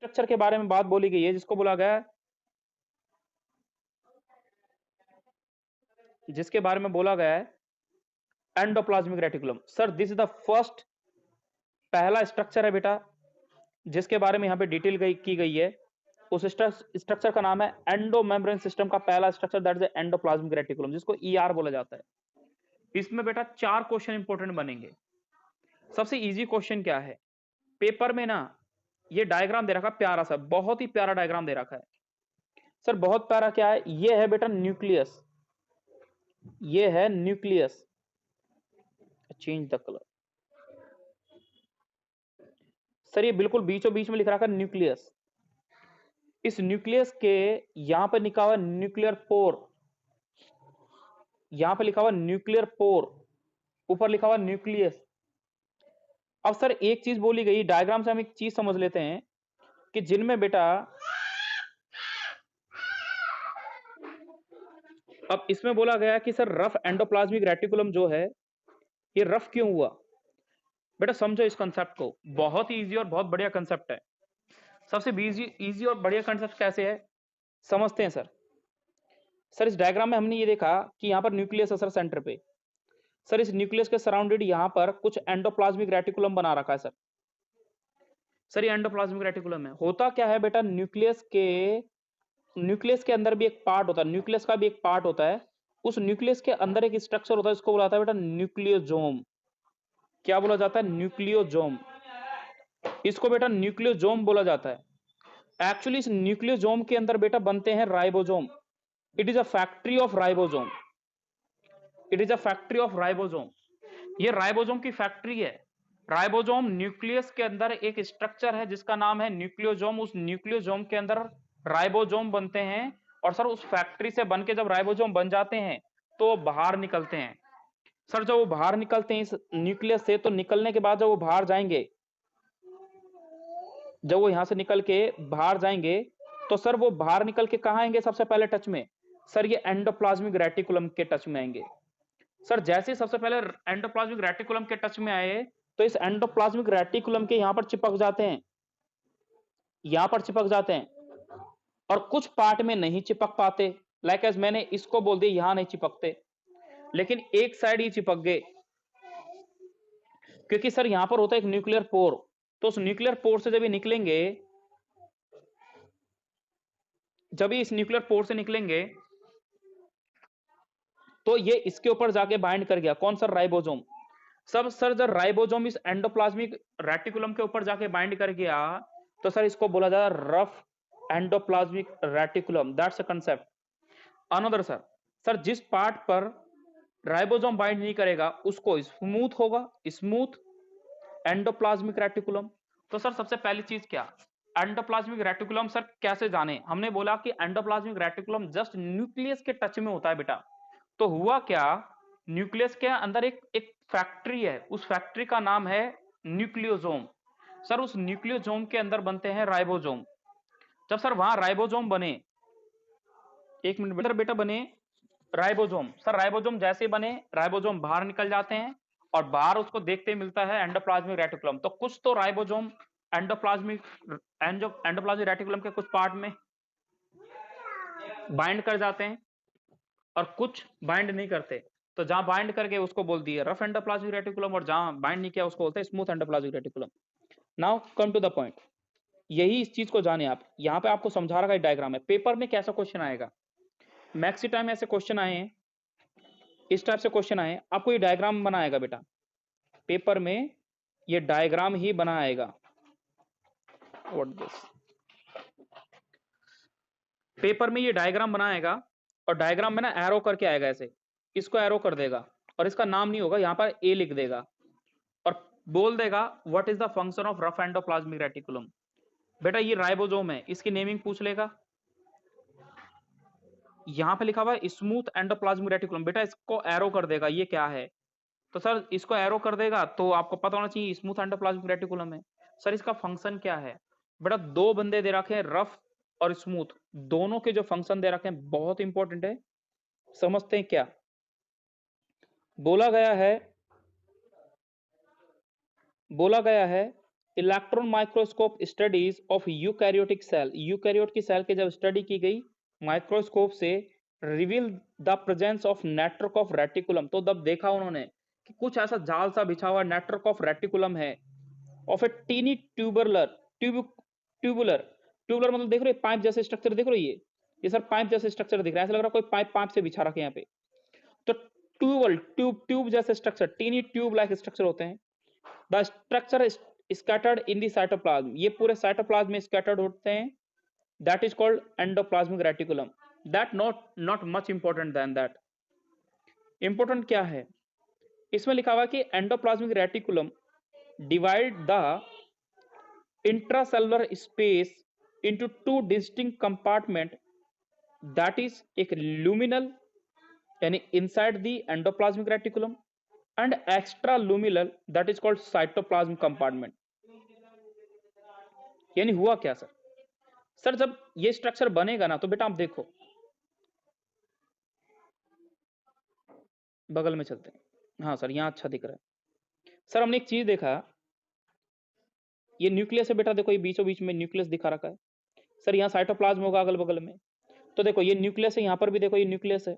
Structure के बारे में बात बोली गई है जिसको बोला गया है, जिसके बारे में बोला गया है endoplasmic reticulum. Sir this is the first, पहला स्ट्रक्चर है बेटा जिसके बारे में यहाँ पे डिटेल की गई है। उस स्ट्रक्चर का नाम है एंडो मेम्ब्रेन सिस्टम का पहला structure, that is endoplasmic reticulum, जिसको ईआर बोला जाता है। इसमें बेटा 4 क्वेश्चन इंपॉर्टेंट बनेंगे। सबसे इजी क्वेश्चन क्या है, पेपर में ना ये डायग्राम दे रखा है प्यारा सा, बहुत ही प्यारा डायग्राम दे रखा है। सर बहुत प्यारा क्या है, ये है बेटा न्यूक्लियस, ये है nucleus. Change the colour. Sir ये बिल्कुल बीचों बीच में लिख रखा है न्यूक्लियस। इस न्यूक्लियस के यहां पर लिखा हुआ न्यूक्लियर पोर, यहां पर लिखा हुआ न्यूक्लियर पोर, ऊपर लिखा हुआ न्यूक्लियस। अब सर एक चीज बोली गई डायग्राम से, हम एक चीज समझ लेते हैं कि जिनमें बेटा, अब इसमें बोला गया कि सर रफ एंडोप्लाज्मिक रेटिकुलम जो है ये रफ क्यों हुआ। बेटा समझो इस कंसेप्ट को, बहुत ही इजी और बहुत बढ़िया कंसेप्ट है। सबसे इजी और बढ़िया कंसेप्ट कैसे है समझते हैं सर। सर इस डायग्राम में हमने ये देखा कि यहाँ पर न्यूक्लियस है सर सेंटर पे। सर इस न्यूक्लियस के सराउंडेड यहाँ पर कुछ एंडोप्लाज्मिक रेटिकुलम बना रखा है सर। सर ये एंडोप्लाज्मिक रेटिकुलम है। होता क्या है बेटा, न्यूक्लियस के अंदर भी एक पार्ट होता है, न्यूक्लियस का भी एक पार्ट होता है। उस न्यूक्लियस के अंदर एक स्ट्रक्चर होता है, इसको बोला जाता है बेटा न्यूक्लियोजोम। क्या बोला जाता है, न्यूक्लियोजोम। इसको बेटा न्यूक्लियोजोम बोला जाता है। एक्चुअली इस न्यूक्लियोजोम के अंदर बेटा बनते हैं ribosome. It is a factory of ribosome, it is a factory of ribosome. ये राइबोसोम की फैक्ट्री है। राइबोसोम न्यूक्लियस के अंदर एक स्ट्रक्चर है जिसका नाम है न्यूक्लियोसोम। उस न्यूक्लियोसोम के अंदर राइबोसोम बनते हैं, और सर उस फैक्ट्री से बन के जब राइबोसोम बन जाते हैं तो बाहर निकलते हैं। सर जब वो बाहर निकलते हैं इस न्यूक्लियस से, तो निकलने के बाद जब वो बाहर जाएंगे, जब वो यहां से निकल के बाहर जाएंगे, तो सर वो बाहर निकल के कहां आएंगे सबसे पहले टच में, सर ये एंडोप्लाज्मिक रेटिकुलम के टच में आएंगे। सर जैसे सबसे पहले एंडोप्लाज्मिक रेटिकुलम के टच में आए, तो इस एंडोप्लाज्मिक रेटिकुलम के यहां पर चिपक जाते हैं, यहां पर चिपक जाते हैं, और कुछ पार्ट में नहीं चिपक पाते। लाइक एज मैंने इसको बोल दिया यहां नहीं चिपकते, लेकिन एक साइड ही चिपक गए, क्योंकि सर यहां पर होता है एक न्यूक्लियर पोर। तो उस न्यूक्लियर पोर से जब ये निकलेंगे, जब ये इस न्यूक्लियर पोर से निकलेंगे, तो ये इसके ऊपर जाके बाइंड कर गया, कौन सर, राइबोसोम। सब सर जब राइबोसोम इस एंडोप्लाज्मिक रेटिकुलम के ऊपर जाके बाइंड कर गया, तो सर इसको बोला जाता है rough endoplasmic reticulum, that's a concept. Another sir, sir जिस पार्ट पर राइबोसोम बाइंड नहीं करेगा उसको स्मूथ होगा, स्मूथ एंडोप्लाज्मिक रेटिकुलम। तो सर सबसे पहली चीज क्या, एंडोप्लाज्मिक रेटिकुलम सर कैसे जाने। हमने बोला कि एंडोप्लाज्मिक रेटिकुलम जस्ट न्यूक्लियस के टच में होता है बेटा। तो हुआ क्या, न्यूक्लियस के अंदर एक एक फैक्ट्री है, उस फैक्ट्री का नाम है न्यूक्लियोसोम। सर उस न्यूक्लियोसोम के अंदर बनते हैं राइबोसोम। जब सर वहां राइबोसोम बने, एक मिनट बेटा, बेटा बने राइबोसोम, सर राइबोसोम जैसे बने, राइबोसोम बाहर निकल जाते हैं, और बाहर उसको देखते ही मिलता है एंडोप्लाज्मिक रेटिकुलम। तो कुछ तो राइबोसोम एंडोप्लाज्मिक एंडोप्लाज्मिक रेटिकुलम के कुछ पार्ट में बाइंड कर जाते हैं, और कुछ बाइंड नहीं करते। तो जहां बाइंड करके उसको बोल दिए रफ एंडोप्लाज्मिक रेटिकुलम, और जहां बाइंड नहीं किया उसको बोलते हैं smooth endoplasmic reticulum. Now come to the point, यही इस चीज को जाने आप। यहां पे आपको समझा रखा है डायग्राम है, पेपर में कैसा क्वेश्चन आएगा, मैक्सी टाइम ऐसे क्वेश्चन आए हैं, इस टाइप से क्वेश्चन आए, आपको ये डायग्राम बनाएगा बेटा, पेपर में ये डायग्राम ही बनाएगा। व्हाट दिस, पेपर में ये डायग्राम बनाएगा, और डायग्राम में ना एरो करके आएगा ऐसे, इसको एरो कर देगा, और इसका नाम नहीं होगा, यहां पर ए लिख देगा, और बोल देगा what is the function of rough endoplasmic reticulum. बेटा ये राइबोसोम है, इसकी नेमिंग पूछ लेगा। यहां पे लिखा हुआ है स्मूथ एंडोप्लाज्मिक रेटिकुलम, बेटा इसको एरो कर देगा, ये क्या है। तो सर इसको एरो कर देगा तो आपको पता होना चाहिए स्मूथ एंडोप्लाज्मिक रेटिकुलम है। सर इसका फंक्शन क्या है, बेटा दो बंदे दे रखे हैं रफ और स्मूथ, दोनों के जो फंक्शन दे रखे हैं बहुत इंपॉर्टेंट है, समझते हैं क्या बोला गया है। बोला गया है electron microscope studies of eukaryotic cell, eukaryote की सेल की जब स्टडी की गई माइक्रोस्कोप से, reveal the presence of network of reticulum, तो तब देखा उन्होंने कि कुछ ऐसा जाल सा बिछा हुआ नेटवर्क ऑफ रेटिकुलम है, of a tiny tubular tubular tubular मतलब देख रहे हो पाइप जैसे स्ट्रक्चर देख रहे हो, ये सर पाइप जैसे स्ट्रक्चर दिख रहा है, ऐसा लग रहा है कोई पाइप पाइप से बिछा रखे यहाँ पे। तो ट्यूब जैसे structure, tiny tube like structure होते हैं। The structure scattered in the cytoplasm, ये पूरे साइटोप्लाज्म में स्कैटर्ड होते हैं। That is called endoplasmic reticulum. That not much important than that. Important क्या है, इसमें लिखा हुआ कि endoplasmic reticulum divide the intracellular space into two distinct compartment, that is एक luminal यानी inside the endoplasmic reticulum and extra luminal that is called cytoplasm compartment। यानी हुआ क्या सर, सर जब ये स्ट्रक्चर बनेगा ना तो बेटा आप देखो, बगल में चलते हैं, हाँ सर यहाँ अच्छा दिख रहा है। सर हमने एक चीज देखा, ये न्यूक्लियस है बेटा, देखो ये बीचों बीच में न्यूक्लियस दिखा रखा है। सर यहाँ साइटोप्लाज्म होगा अगल बगल में, तो देखो ये न्यूक्लियस है, यहाँ पर भी देखो ये न्यूक्लियस है,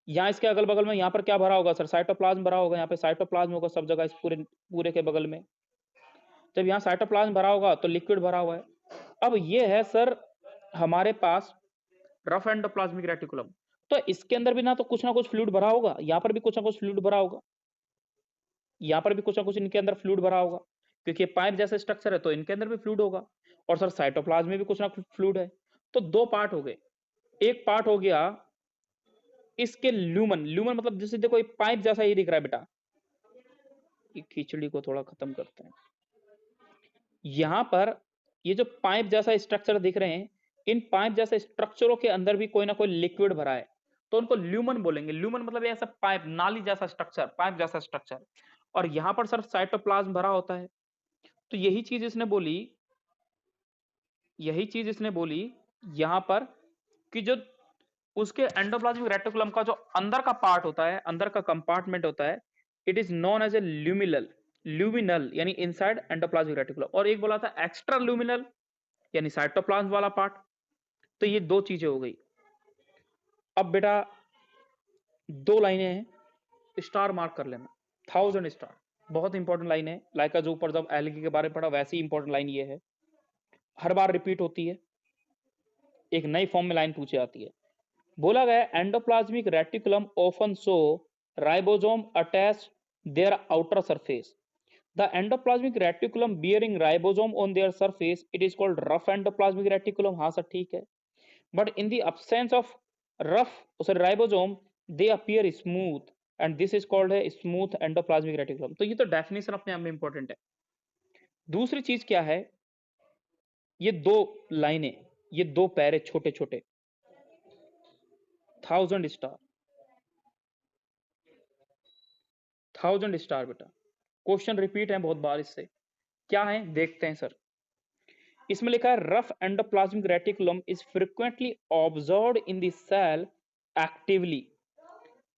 यहाँ इसके अगल बगल में यहाँ पर क्या भरा होगा सर, साइटोप्लाज्म भरा होगा, यहाँ पे साइटोप्लाज्म होगा सब जगह इस पूरे पूरे के बगल में। जब यहाँ साइटोप्लाज्म भरा होगा तो लिक्विड भरा हुआ है। अब ये है सर हमारे पास रफ एंडोप्लाज्मिक रेटिकुलम, तो इसके अंदर भी ना तो कुछ ना कुछ फ्लूइड भरा होगा, यहाँ पर भी कुछ ना कुछ फ्लूइड भरा होगा, यहाँ पर भी कुछ ना कुछ इनके अंदर फ्लूइड भरा होगा, क्योंकि ये पाइप जैसे स्ट्रक्चर है तो इनके अंदर भी फ्लूइड होगा। और सर साइटोप्लाज्म में भी कुछ ना कुछ फ्लूइड है। तो दो पार्ट हो गए, एक पार्ट हो गया इसके ल्यूमन, ल्यूमन मतलब जैसे देखो एक पाइप जैसा ये दिख रहा है बेटा, खिचड़ी को थोड़ा खत्म करते हैं। यहां पर ये जो पाइप जैसा स्ट्रक्चर दिख रहे हैं, इन पाइप जैसे स्ट्रक्चरों के अंदर भी कोई ना कोई लिक्विड भरा है, तो उनको ल्यूमन बोलेंगे। ल्यूमन मतलब ऐसा पाइप नाली जैसा स्ट्रक्चर, पाइप जैसा स्ट्रक्चर। और यहां पर सर साइटोप्लाज्म भरा होता है। तो यही चीज इसने बोली, यही चीज इसने बोली यहां पर कि जो उसके एंडोप्लाज्मिक रेटिकुलम का जो अंदर का पार्ट होता है, अंदर का कंपार्टमेंट होता है, it is known as a luminal, luminal यानी इनसाइड एंडोप्लाज्मिक रेटिकुलम। और एक बोला था एक्स्ट्रा ल्यूमिनल यानी साइटोप्लाज्म वाला पार्ट। तो ये दो चीजें हो गई। अब बेटा दो लाइनें हैं, स्टार मार्क कर लेना, 1000 स्टार, बहुत इंपॉर्टेंट लाइन है। लाइका जो ऊपर जब एल्गी के बारे में पढ़ा वैसी इंपॉर्टेंट लाइन ये है, हर बार रिपीट होती है, एक नई फॉर्म में लाइन पूछी जाती है। बोला गया endoplasmic reticulum often show ribosome attach their outer surface. The endoplasmic reticulum bearing ribosome on their surface, it is called rough endoplasmic reticulum. हाँ सर ठीक है, but in the absence of rough sorry ribosome they appear smooth and this is called है smooth endoplasmic reticulum. तो ये तो definition अपने आप में इंपॉर्टेंट है। दूसरी चीज क्या है, ये दो लाइनें, ये दो पैरे छोटे छोटे, 1000 स्टार, 1000 स्टार बेटा। क्वेश्चन रिपीट है बहुत बार इससे, क्या है देखते हैं सर। इसमें लिखा है rough endoplasmic reticulum is frequently observed in the cell actively.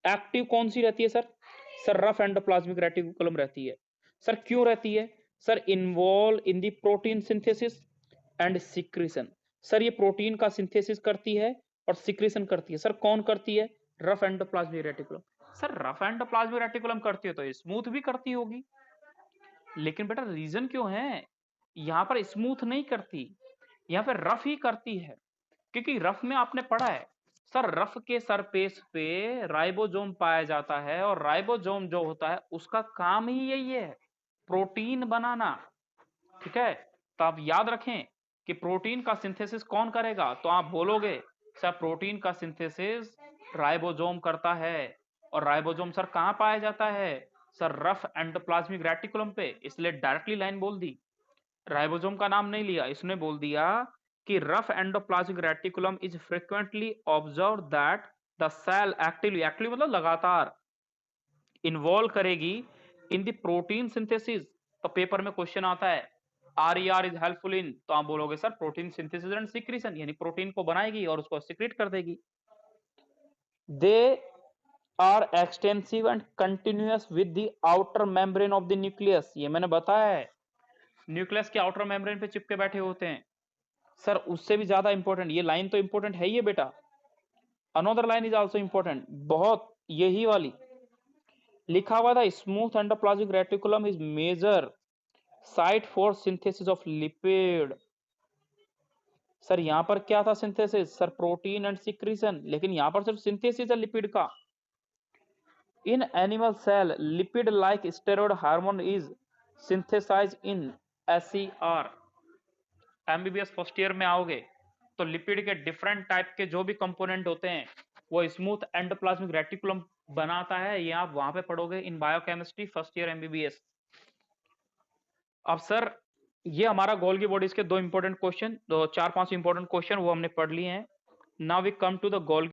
Active कौन सी रहती है sir, sir rough endoplasmic reticulum रहती है। सर क्यों रहती है, sir involve in the protein synthesis and secretion. Sir ये प्रोटीन का सिंथेसिस करती है और सिक्रीशन करती है। सर कौन करती है, rough endoplasmic reticulum. Sir rough endoplasmic reticulum करती है तो स्मूथ भी करती होगी, लेकिन बेटा रीजन क्यों है, यहां पर स्मूथ नहीं करती, यहां पर रफ ही करती है। क्योंकि रफ में आपने पढ़ा है सर, रफ के सरफेस पे राइबोसोम पाया जाता है, और राइबोसोम जो होता है उसका काम ही यही है, प्रोटीन बनाना। ठीक है, तो आप याद रखें कि प्रोटीन का सिंथेसिस कौन करेगा, तो आप बोलोगे सर प्रोटीन का सिंथेसिस राइबोसोम करता है। और राइबोसोम सर कहां पाया जाता है, सर रफ एंडोप्लाज्मिक रेटिकुलम पे। इसलिए डायरेक्टली लाइन बोल दी, राइबोसोम का नाम नहीं लिया, इसने बोल दिया कि rough endoplasmic reticulum is frequently observe that the cell actively, actively मतलब लगातार, इन्वॉल्व करेगी इन द प्रोटीन सिंथेसिस। तो पेपर में क्वेश्चन आता है RER इज हेल्पफुल इन, तो आप बोलोगे sir protein synthesis and secretion, यानी प्रोटीन को बनाएगी और उसको सिक्रीट कर देगी। They are extensive and continuous with the outer membrane of the nucleus, ये मैंने बताया है। न्यूक्लियस के आउटर मेम्ब्रेन पे चिपके बैठे होते हैं। सर उससे भी ज्यादा इंपॉर्टेंट, ये लाइन तो इंपॉर्टेंट है ही है बेटा। Another line is also important, बहुत, यही वाली लिखा हुआ था, smooth endoplasmic reticulum is major site for synthesis of lipid. Sir यहाँ पर क्या था synthesis? Sir protein and secretion, लेकिन यहाँ पर सिर्फ सिंथेसिस है लिपिड का। In animal cell lipid like steroid hormone is synthesize in SCR। MBBS first year में आओगे तो लिपिड के डिफरेंट टाइप के जो भी कंपोनेंट होते हैं वो स्मूथ एंडोप्लाज्मिक रेटिकुलम बनाता है, ये आप वहां पे पढ़ोगे इन बायोकेमिस्ट्री फर्स्ट ईयर एमबीबीएस। अब सर ये हमारा गोल्गी बॉडीज के दो इंपॉर्टेंट क्वेश्चन, दो चार पांच इंपॉर्टेंट क्वेश्चन वो हमने पढ़ लिए हैं। Now we come to the Golgi